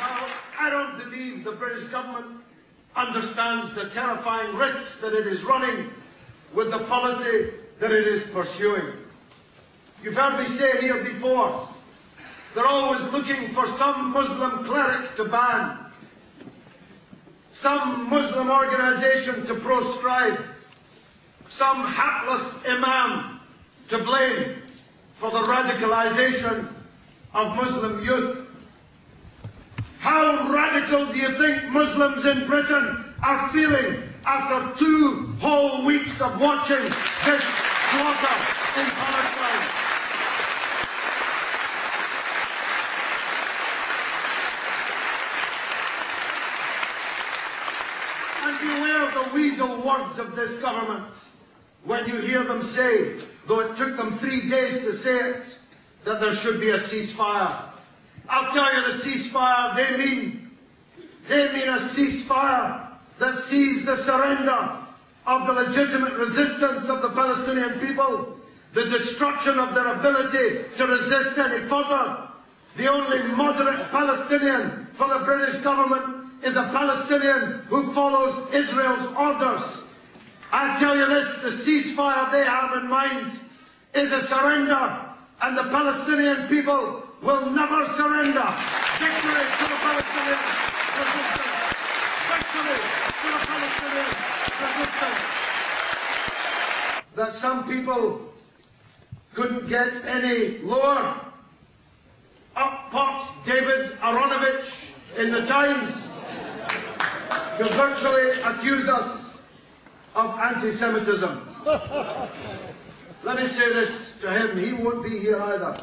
Now, I don't believe the British government understands the terrifying risks that it is running with the policy that it is pursuing. You've heard me say here before, they're always looking for some Muslim cleric to ban, some Muslim organisation to proscribe, some hapless imam to blame for the radicalisation of Muslim youth. How radical do you think Muslims in Britain are feeling after 2 whole weeks of watching this slaughter in Palestine? And beware the weasel words of this government when you hear them say, though it took them 3 days to say it, that there should be a ceasefire. I'll tell you the ceasefire they mean. They mean a ceasefire that sees the surrender of the legitimate resistance of the Palestinian people, the destruction of their ability to resist any further. The only moderate Palestinian for the British government is a Palestinian who follows Israel's orders. I tell you this, the ceasefire they have in mind is a surrender, and the Palestinian people will never surrender. Victory to the Palestinian resistance. Victory to the Palestinian resistance. That some people couldn't get any lower. Up pops David Aronovich in the Times to virtually accuse us of anti-Semitism. Let me say this to him, he won't be here either.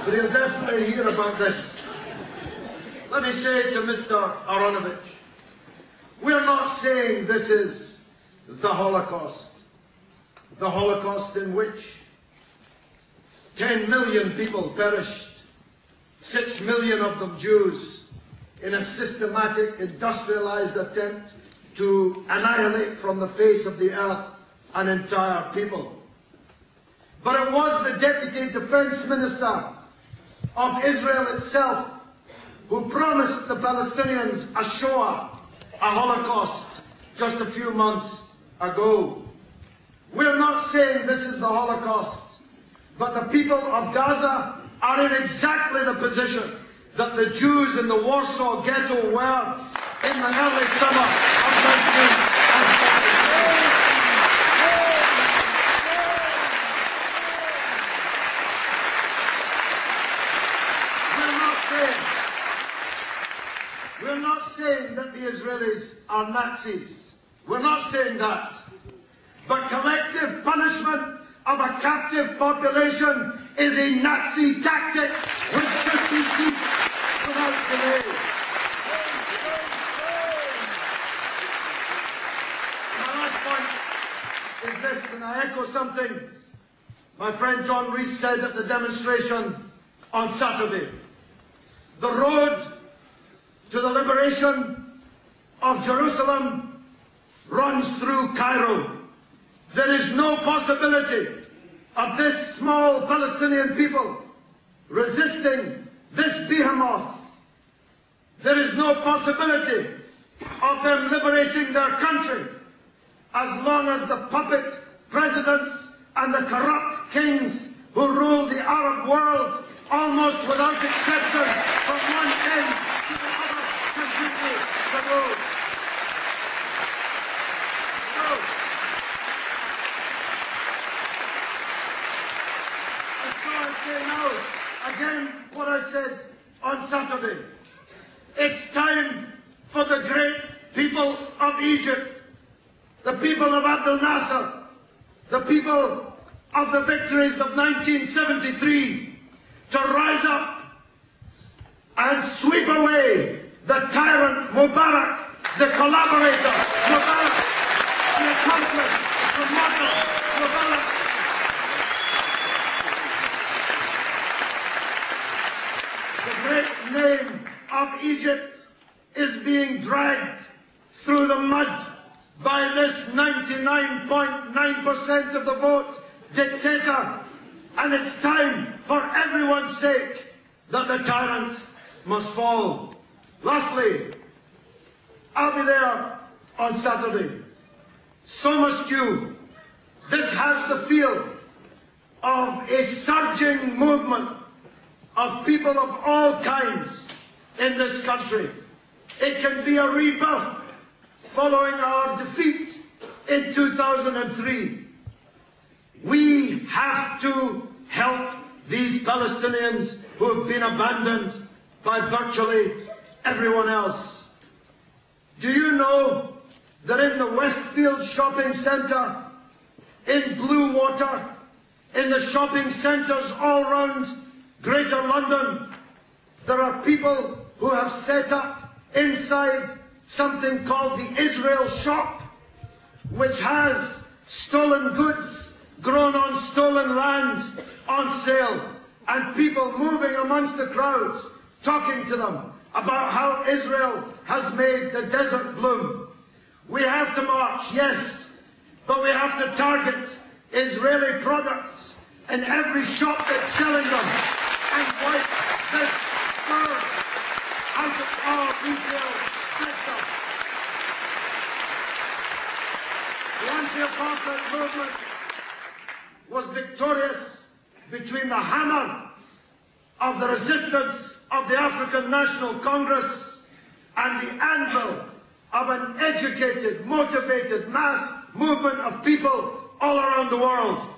But he'll definitely hear about this. Let me say to Mr. Aronovich, we're not saying this is the Holocaust. The Holocaust in which 10 million people perished, 6 million of them Jews, in a systematic, industrialized attempt to annihilate from the face of the earth an entire people. But it was the Deputy Defense Minister of Israel itself who promised the Palestinians a Shoah, a Holocaust, just a few months ago. We're not saying this is the Holocaust, but the people of Gaza are in exactly the position that the Jews in the Warsaw Ghetto were in the early summer of 1940. We're not saying that the Israelis are Nazis. We're not saying that. But collective punishment of a captive population is a Nazi tactic which should be ceased without delay. My last point is this, and I echo something my friend John Rees said at the demonstration on Saturday. The road to the liberation of Jerusalem runs through Cairo. There is no possibility of this small Palestinian people resisting this behemoth. There is no possibility of them liberating their country as long as the puppet presidents and the corrupt kings who rule the Arab world, almost without exception, from one end to the other, continue to rule. Again, what I said on Saturday. It's time for the great people of Egypt, the people of Abdel Nasser, the people of the victories of 1973 to rise up and sweep away the tyrant Mubarak, the collaborator Mubarak, the accomplice, the model Mubarak. The great name of Egypt is being dragged through the mud by this 99.9% of the vote dictator. And it's time, for everyone's sake, that the tyrant must fall. Lastly, I'll be there on Saturday. So must you. This has the feel of a surging movement of people of all kinds in this country. It can be a rebirth following our defeat in 2003. We have to help these Palestinians who have been abandoned by virtually everyone else. Do you know that in the Westfield shopping centre, in Bluewater, in the shopping centres all round Greater London, there are people who have set up inside something called the Israel Shop, which has stolen goods grown on stolen land on sale, and people moving amongst the crowds, talking to them about how Israel has made the desert bloom. We have to march, yes, but we have to target Israeli products in every shop that's selling them and wipe this scourge out of our retail sector. The anti-apartheid movement was victorious between the hammer of the resistance of the African National Congress and the anvil of an educated, motivated mass movement of people all around the world.